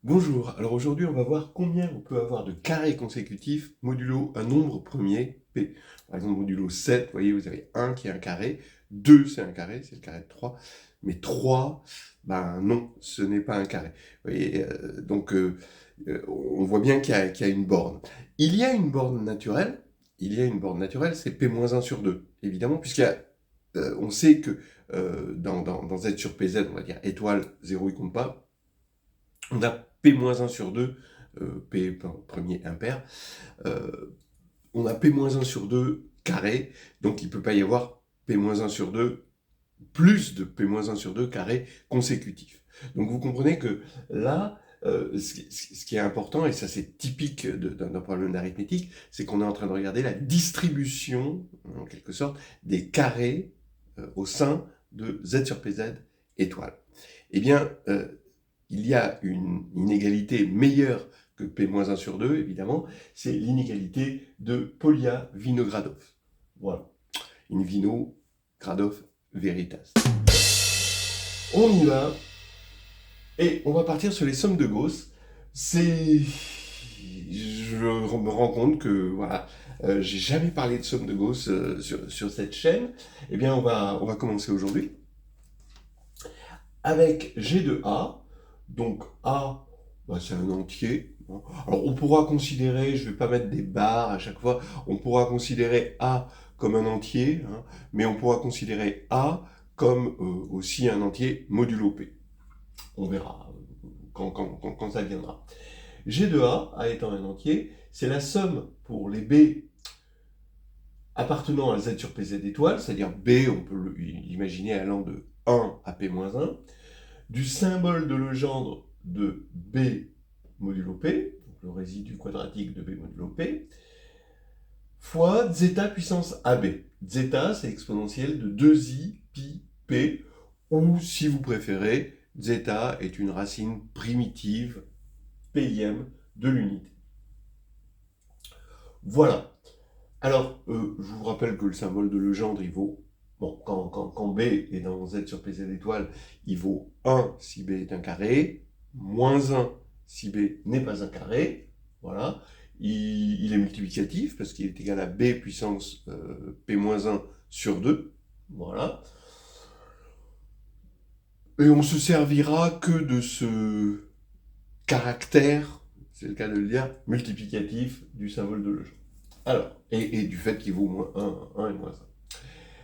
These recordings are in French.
Bonjour, alors aujourd'hui on va voir combien on peut avoir de carrés consécutifs modulo un nombre premier, P. Par exemple modulo 7, vous voyez vous avez 1 qui est un carré, 2 c'est un carré, c'est le carré de 3, mais 3, ben non, ce n'est pas un carré. Vous voyez, on voit bien qu'il y a une borne. Il y a une borne naturelle, c'est P-1 sur 2, évidemment, on sait que dans Z sur PZ, on va dire étoile, 0 il compte pas, on a P-1 sur 2, P premier impair, on a P-1 sur 2 carré, donc il ne peut pas y avoir P-1 sur 2, plus de P-1 sur 2 carré consécutifs. Donc vous comprenez que là, ce qui est important, et ça c'est typique d'un problème d'arithmétique, c'est qu'on est en train de regarder la distribution, en quelque sorte, des carrés au sein de Z sur PZ étoile. Eh bien, il y a une inégalité meilleure que P-1 sur 2, évidemment, c'est l'inégalité de Polia-Vinogradov. Voilà. In vino, Gradov, veritas. On y va, et on va partir sur les sommes de Gauss. Je me rends compte que, voilà, j'ai jamais parlé de somme de Gauss sur cette chaîne. Eh bien, on va commencer aujourd'hui avec G de A. Donc A, bah, c'est un entier. Alors on pourra considérer, je ne vais pas mettre des barres à chaque fois, on pourra considérer A comme un entier, hein, mais on pourra considérer A comme aussi un entier modulo P. On verra quand ça viendra. G de A étant un entier, c'est la somme pour les B appartenant à Z sur PZ étoile, c'est-à-dire B, on peut l'imaginer allant de 1 à P-1, du symbole de Legendre de B modulo P, donc le résidu quadratique de B modulo P, fois zeta puissance AB. Zeta, c'est exponentielle de 2i pi P, ou si vous préférez, zeta est une racine primitive pième de l'unité. Voilà. Alors, je vous rappelle que le symbole de Legendre, il vaut, bon, quand B est dans Z sur PZ étoile, il vaut 1 si B est un carré, moins 1 si B n'est pas un carré, voilà. Il est multiplicatif parce qu'il est égal à B puissance P-1 sur 2, voilà. Et on se servira que de ce caractère, c'est le cas de le dire, multiplicatif du symbole de Legendre. Alors, et du fait qu'il vaut moins 1 et moins 1.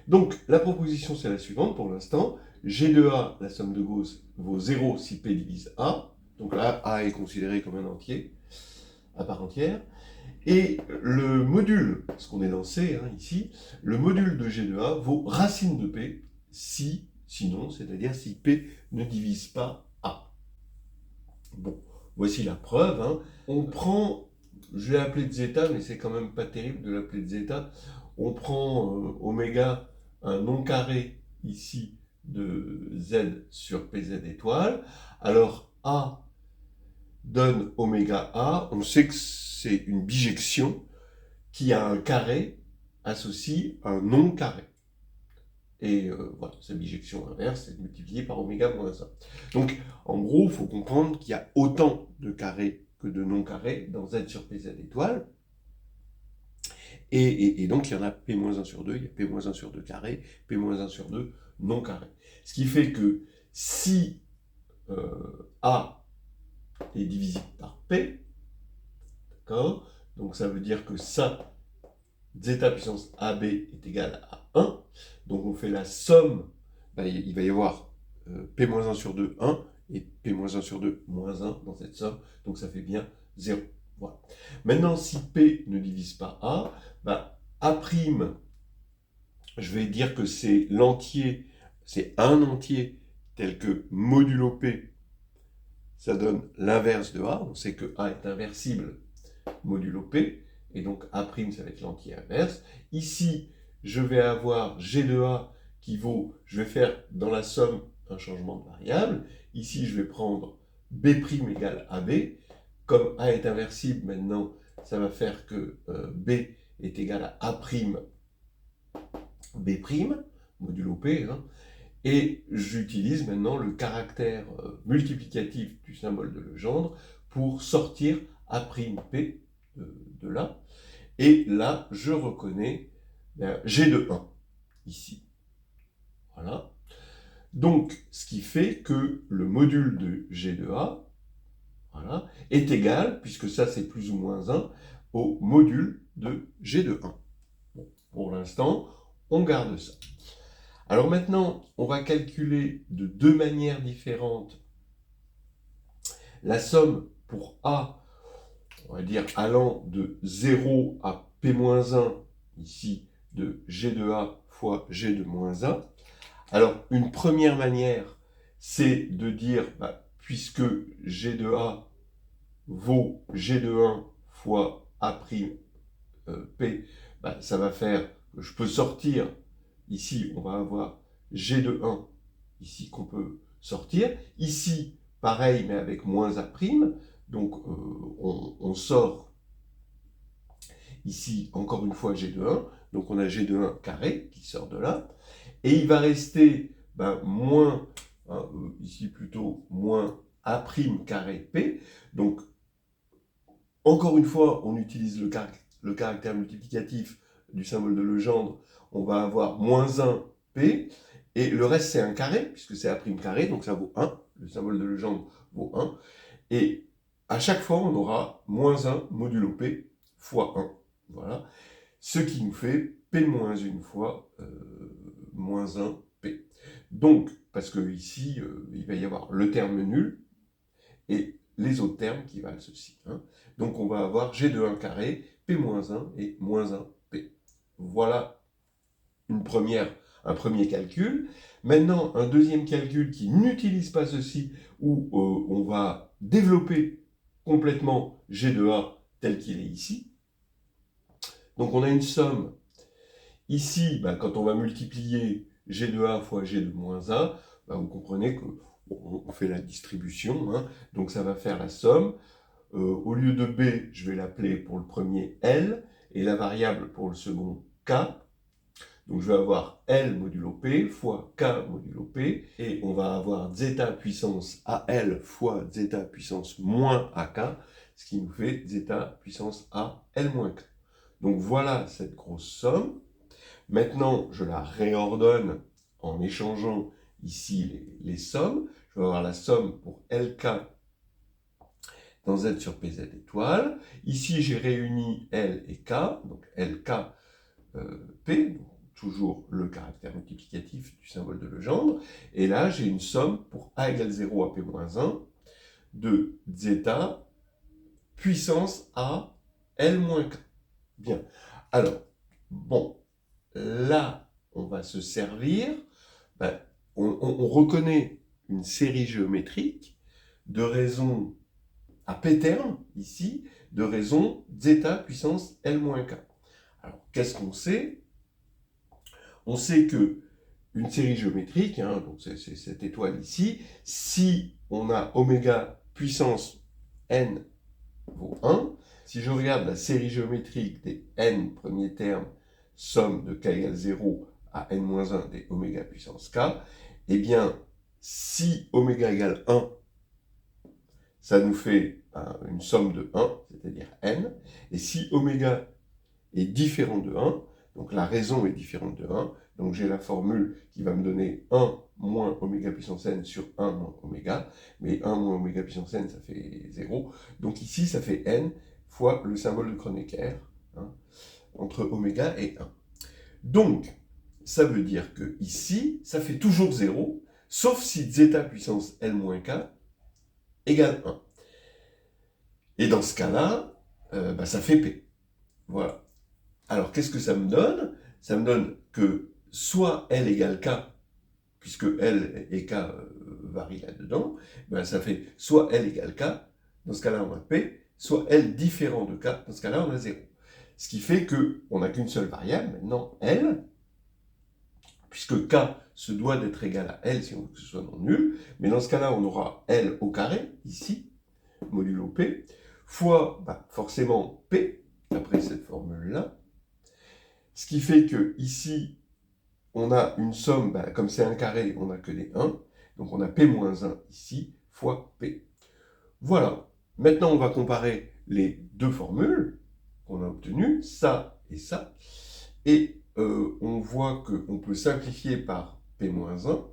Donc, la proposition, c'est la suivante pour l'instant. G de A, la somme de Gauss, vaut 0 si P divise A. Donc là, A est considéré comme un entier, à part entière. Et le module, parce qu'on est dans C ici, le module de G de A vaut racine de P sinon, c'est-à-dire si P ne divise pas A. Bon, voici la preuve. On prend, je l'ai appelé zeta, mais c'est quand même pas terrible de l'appeler zeta. On prend oméga, un nom carré ici de Z sur PZ étoile. Alors A donne oméga A. On sait que c'est une bijection qui a un carré associe un non carré. Et voilà, sa bijection inverse est multipliée par oméga moins 1. Donc, en gros, il faut comprendre qu'il y a autant de carrés que de non-carrés dans Z sur PZ étoile. Et donc, il y en a P-1 sur 2, il y a P-1 sur 2 carré, P-1 sur 2 non carré. Ce qui fait que si A est divisible par P, d'accord, donc ça veut dire que ça, zeta puissance AB est égal à 1. Donc on fait la somme, ben, il va y avoir P-1 sur 2, 1, et P-1 sur 2, moins 1 dans cette somme, donc ça fait bien 0. Voilà. Maintenant, si P ne divise pas A, ben, A', je vais dire que c'est l'entier, c'est un entier tel que modulo P, ça donne l'inverse de A. On sait que A est inversible modulo P, et donc A', ça va être l'entier inverse. Ici, je vais avoir G de A qui vaut, je vais faire dans la somme un changement de variable. Ici, je vais prendre B' égale AB. Comme A est inversible, maintenant, ça va faire que B est égal à A' B', modulo P. Et j'utilise maintenant le caractère multiplicatif du symbole de Legendre pour sortir A'P de là. Et là, je reconnais G de 1, ici. Voilà. Donc, ce qui fait que le module de G de A, voilà, est égal, puisque ça c'est plus ou moins 1, au module de G de 1. Bon, pour l'instant, on garde ça. Alors maintenant, on va calculer de deux manières différentes la somme pour A, on va dire allant de 0 à P-1, ici, de G de A fois G de moins 1. Alors, une première manière, c'est de dire, puisque G de A vaut G de 1 fois A'P, ça va faire que je peux sortir, ici, on va avoir G de 1, ici, qu'on peut sortir. Ici, pareil, mais avec moins A', donc on sort ici, encore une fois, G de 1, donc on a G de 1 carré qui sort de là, et il va rester moins, ici plutôt, moins A' carré P, donc encore une fois, on utilise le caractère multiplicatif du symbole de Legendre, on va avoir moins 1 P, et le reste c'est un carré, puisque c'est A' carré, donc ça vaut 1, le symbole de Legendre vaut 1, et à chaque fois on aura moins 1 modulo P fois 1, voilà, ce qui nous fait P moins 1 fois moins 1 P. Donc, parce que ici, il va y avoir le terme nul, et les autres termes qui valent ceci. Donc on va avoir G de 1 carré, P-1 et moins 1 P. Voilà un premier calcul. Maintenant, un deuxième calcul qui n'utilise pas ceci, où on va développer complètement G de A tel qu'il est ici. Donc on a une somme. Ici, quand on va multiplier G de A fois G de moins A, vous comprenez que on fait la distribution, donc ça va faire la somme. Au lieu de B, je vais l'appeler pour le premier L, et la variable pour le second K. Donc je vais avoir L modulo P fois K modulo P, et on va avoir zeta puissance AL fois zeta puissance moins AK, ce qui nous fait zeta puissance AL moins K. Donc voilà cette grosse somme. Maintenant, je la réordonne en échangeant ici les sommes. Je vais avoir la somme pour LK dans Z sur PZ étoile. Ici, j'ai réuni L et K, donc LK P, donc toujours le caractère multiplicatif du symbole de Legendre. Et là, j'ai une somme pour A égale 0 à P-1 de zeta puissance A L moins K. Bien. Alors, bon, là, on va se servir, on reconnaît une série géométrique de raisons à P terme, ici, de raison zeta puissance L-K. Alors, qu'est-ce qu'on sait? On sait que une série géométrique, donc c'est cette étoile ici, si on a oméga puissance n vaut 1, si je regarde la série géométrique des n premiers termes, somme de k égale 0 à n-1 des oméga puissance k, eh bien, si oméga égale 1, ça nous fait une somme de 1, c'est-à-dire n, et si oméga est différent de 1, donc la raison est différente de 1, donc j'ai la formule qui va me donner 1 moins oméga puissance n sur 1 moins oméga, mais 1 moins oméga puissance n, ça fait 0, donc ici, ça fait n fois le symbole de Kronecker, entre oméga et 1. Donc, ça veut dire que ici, ça fait toujours 0, sauf si zeta puissance L moins k égale 1. Et dans ce cas-là, ça fait P. Voilà. Alors, qu'est-ce que ça me donne? Ça me donne que soit L égale K, puisque L et K varient là-dedans, ça fait soit L égale K, dans ce cas-là on a P, soit L différent de K, dans ce cas-là on a 0. Ce qui fait qu'on n'a qu'une seule variable, maintenant L, puisque K se doit d'être égal à L si on veut que ce soit non nul, mais dans ce cas-là on aura L au carré, ici, modulo P, fois forcément P, après cette formule-là, ce qui fait que ici, on a une somme, comme c'est un carré, on n'a que des 1, donc on a P-1 ici, fois P. Voilà. Maintenant, on va comparer les deux formules qu'on a obtenues, ça et ça, et on voit qu'on peut simplifier par P-1,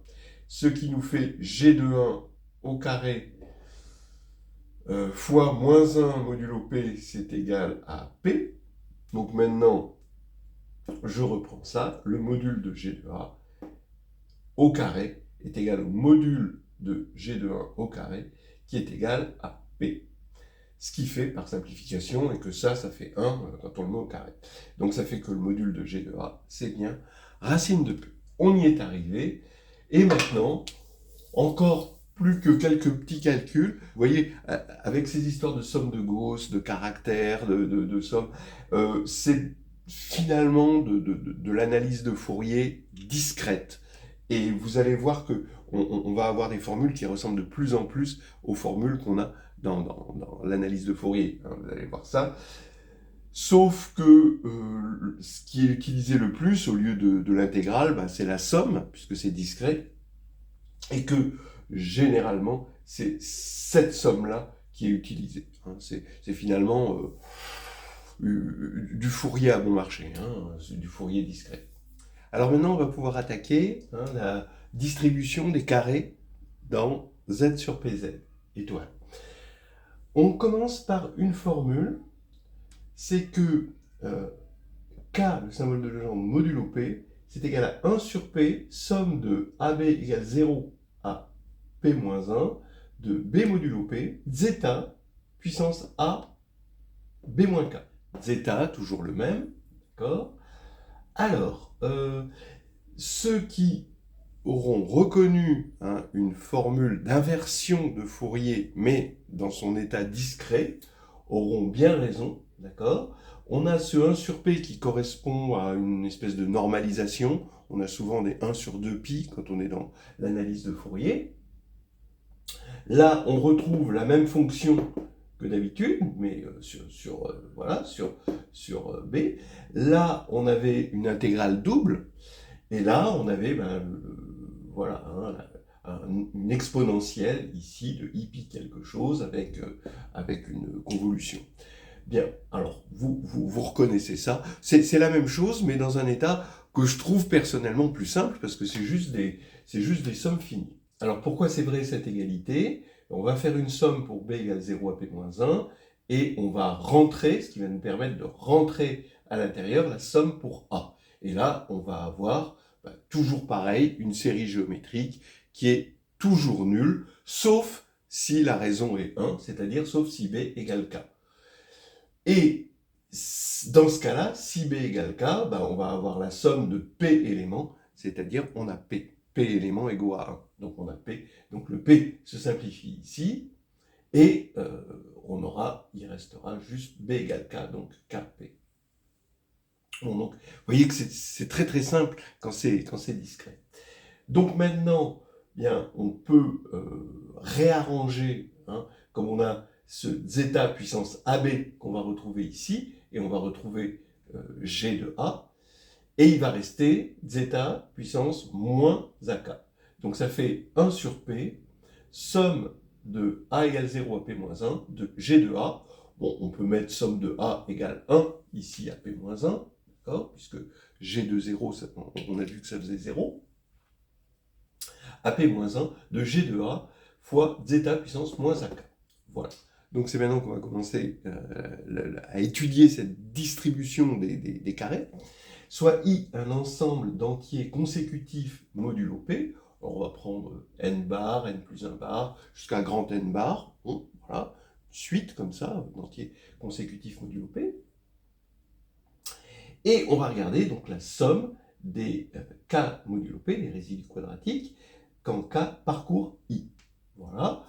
ce qui nous fait G de 1 au carré fois moins 1 modulo P, c'est égal à P. Donc maintenant, je reprends ça, le module de G de A au carré est égal au module de G de 1 au carré, qui est égal à P. Ce qui fait, par simplification, et que ça fait 1 quand on le met au carré. Donc ça fait que le module de G de A, c'est bien racine de P. On y est arrivé, et maintenant, encore plus que quelques petits calculs, vous voyez, avec ces histoires de somme de Gauss, de caractères, de somme, c'est finalement de l'analyse de Fourier discrète. Et vous allez voir que on va avoir des formules qui ressemblent de plus en plus aux formules qu'on a dans l'analyse de Fourier. Hein, vous allez voir ça. Sauf que ce qui est utilisé le plus au lieu de l'intégrale, c'est la somme, puisque c'est discret, et que généralement, c'est cette somme-là qui est utilisée. Hein. C'est finalement du Fourier à bon marché, hein, du Fourier discret. Alors maintenant, on va pouvoir attaquer la distribution des carrés dans Z sur PZ, étoile. On commence par une formule, c'est que K, le symbole de Legendre, modulo P, c'est égal à 1 sur P, somme de AB égale 0 à P-1, de B modulo P, zeta, puissance A, B-K. Zeta, toujours le même, d'accord? Alors, ceux qui auront reconnu une formule d'inversion de Fourier, mais dans son état discret, auront bien raison, d'accord? On a ce 1 sur P qui correspond à une espèce de normalisation. On a souvent des 1 sur 2 pi quand on est dans l'analyse de Fourier. Là, on retrouve la même fonction que d'habitude, mais sur B. Là, on avait une intégrale double, et là, on avait une exponentielle ici de i pi quelque chose avec une convolution. Bien, alors vous reconnaissez ça. C'est la même chose, mais dans un état que je trouve personnellement plus simple, parce que c'est juste des sommes finies. Alors pourquoi c'est vrai cette égalité? On va faire une somme pour b égale 0 à p-1, et on va rentrer, ce qui va nous permettre de rentrer à l'intérieur la somme pour a. Et là, on va avoir toujours pareil, une série géométrique qui est toujours nulle, sauf si la raison est 1, c'est-à-dire sauf si b égale k. Et dans ce cas-là, si b égale k, on va avoir la somme de p éléments, c'est-à-dire on a p. P éléments égaux à 1. Donc on a p. Donc le p se simplifie ici, et il restera juste b égale k, donc kp. Bon, donc, vous voyez que c'est très très simple quand c'est discret. Donc maintenant, bien, on peut réarranger, comme on a ce zeta puissance AB qu'on va retrouver ici, et on va retrouver G de A, et il va rester zeta puissance moins AK. Donc ça fait 1 sur P, somme de A égale 0 à P-1 de G de A. Bon, on peut mettre somme de A égale 1 ici à P-1, d'accord, puisque G de 0, on a vu que ça faisait 0. À P-1 de G de A fois zeta puissance moins AK. Voilà. Donc c'est maintenant qu'on va commencer à étudier cette distribution des carrés. Soit I un ensemble d'entiers consécutifs modulo P. Alors on va prendre n bar, n plus 1 bar, jusqu'à grand n bar. Bon, voilà, suite comme ça, d'entiers consécutifs modulo P. Et on va regarder donc la somme des k modulo P, les résidus quadratiques, quand k parcourt I. Voilà.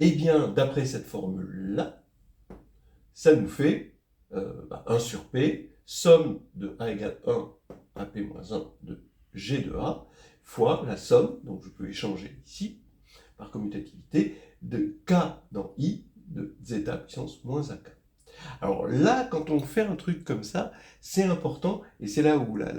Et bien, d'après cette formule-là, ça nous fait 1 sur P, somme de A égale 1 à P-1 de G de A, fois la somme, donc je peux échanger ici, par commutativité, de K dans I de zeta puissance moins AK. Alors là, quand on fait un truc comme ça, c'est important, et c'est là où la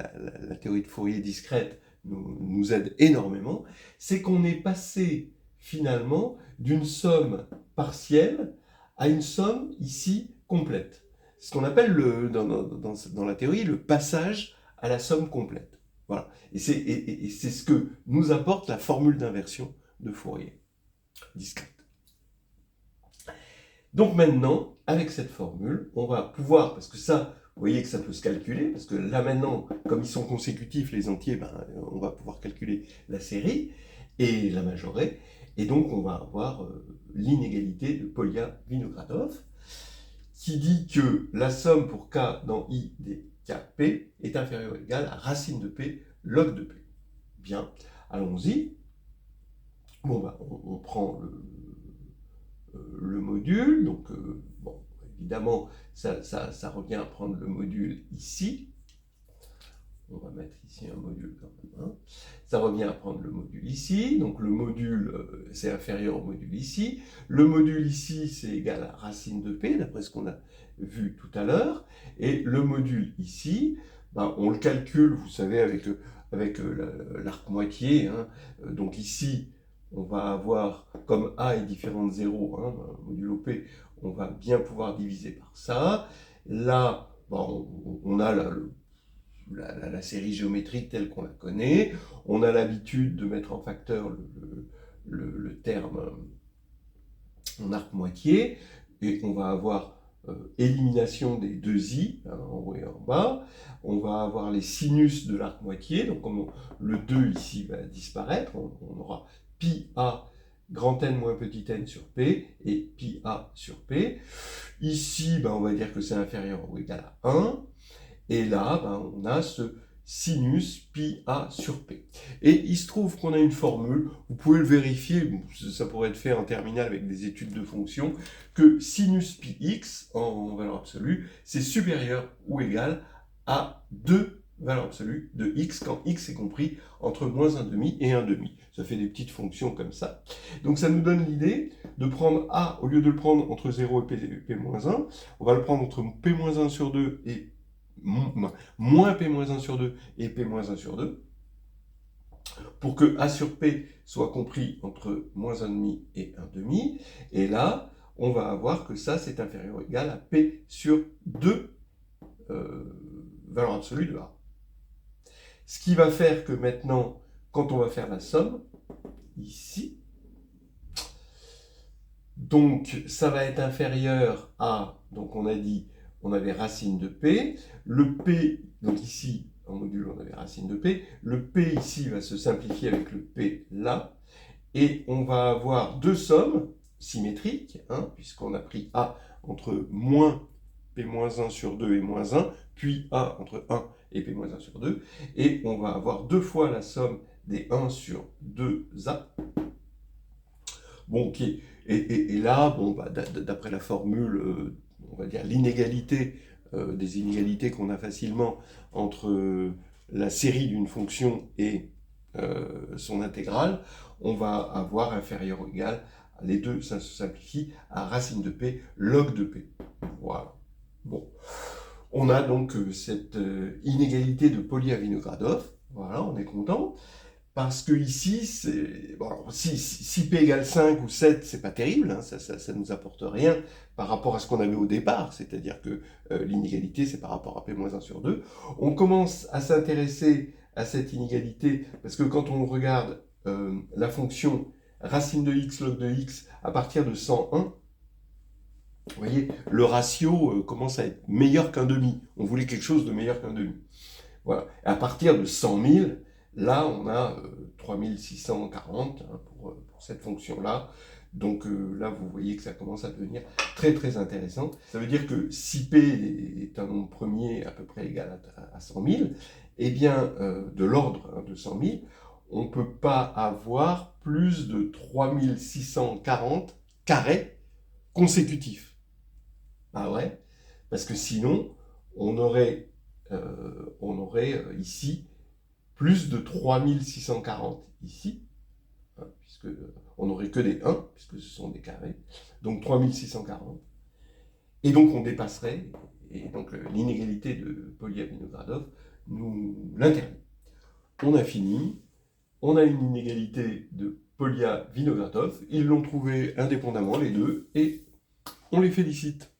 théorie de Fourier discrète nous aide énormément, c'est qu'on est passé finalement d'une somme partielle à une somme ici complète. Ce qu'on appelle dans la théorie le passage à la somme complète. Voilà. Et c'est ce que nous apporte la formule d'inversion de Fourier discrète. Donc maintenant, avec cette formule, on va pouvoir, parce que ça, vous voyez que ça peut se calculer, parce que là maintenant, comme ils sont consécutifs, les entiers, on va pouvoir calculer la série et la majorée, et donc on va avoir l'inégalité de Polya-Vinogradov, qui dit que la somme pour k dans i des kp est inférieure ou égale à racine de p log de p. Bien, allons-y. Bon, on prend le module, donc bon, évidemment, ça revient à prendre le module ici. On va mettre ici un module quand même. Hein. Ça revient à prendre le module ici. Donc le module, c'est inférieur au module ici. Le module ici, c'est égal à racine de p, d'après ce qu'on a vu tout à l'heure. Et le module ici, on le calcule, vous savez, avec l'arc moitié. Hein. Donc ici, on va avoir, comme a est différent de 0, hein, modulo p, on va bien pouvoir diviser par ça. Là, on a la série géométrique telle qu'on la connaît. On a l'habitude de mettre en facteur le terme en arc moitié, et on va avoir élimination des deux i, hein, en haut et en bas. On va avoir les sinus de l'arc moitié, donc comme le 2 ici va disparaître, on aura pi a grand N moins petit n sur P, et pi a sur P. Ici, on va dire que c'est inférieur ou égal à 1. Et là, on a ce sinus pi a sur p. Et il se trouve qu'on a une formule, vous pouvez le vérifier, ça pourrait être fait en terminale avec des études de fonctions, que sinus pi x, en valeur absolue, c'est supérieur ou égal à 2 valeurs absolues de x, quand x est compris entre moins 1,5 et 1,5. Ça fait des petites fonctions comme ça. Donc ça nous donne l'idée de prendre a, au lieu de le prendre entre 0 et p-1, on va le prendre entre p-1 sur 2 et moins p-1 sur 2 et p-1 sur 2, pour que a sur p soit compris entre moins 1,5 et 1,5, et là, on va avoir que ça, c'est inférieur ou égal à p sur 2 valeur absolue de a. Ce qui va faire que maintenant, quand on va faire la somme, ici, donc ça va être inférieur à, donc on a dit, on avait racine de p, le p, donc ici, en module, on avait racine de p, le p ici va se simplifier avec le p là, et on va avoir deux sommes symétriques, hein, puisqu'on a pris a entre moins p-1 sur 2 et moins 1, puis a entre 1 et p-1 sur 2, et on va avoir deux fois la somme des 1 sur 2a. Bon, ok. Et là, d'après la formule, on va dire l'inégalité, des inégalités qu'on a facilement entre la série d'une fonction et son intégrale, on va avoir inférieur ou égal, les deux, ça se simplifie, à racine de p, log de p. Voilà. Bon. On a donc cette inégalité de Polya-Vinogradov. Voilà, on est content. Parce que ici, si p égale 5 ou 7, c'est pas terrible, hein, ça nous apporte rien par rapport à ce qu'on avait au départ, c'est-à-dire que l'inégalité, c'est par rapport à p-1 sur 2. On commence à s'intéresser à cette inégalité, parce que quand on regarde la fonction racine de x log de x à partir de 101, vous voyez, le ratio commence à être meilleur qu'un demi. On voulait quelque chose de meilleur qu'un demi. Voilà. Et à partir de 100 000, là, on a 3640 hein, pour cette fonction-là. Donc là, vous voyez que ça commence à devenir très très intéressant. Ça veut dire que si P est un nombre premier à peu près égal à 100 000, eh bien, de l'ordre de 100 000, on ne peut pas avoir plus de 3640 carrés consécutifs. Ah ouais? Parce que sinon, on aurait ici plus de 3640 ici, hein, puisque on n'aurait que des 1, puisque ce sont des carrés, donc 3640. Et donc on dépasserait, et donc l'inégalité de Polya-Vinogradov nous l'interdit. on a fini. On a une inégalité de Polya-Vinogradov. Ils l'ont trouvé indépendamment, les deux, et on les félicite.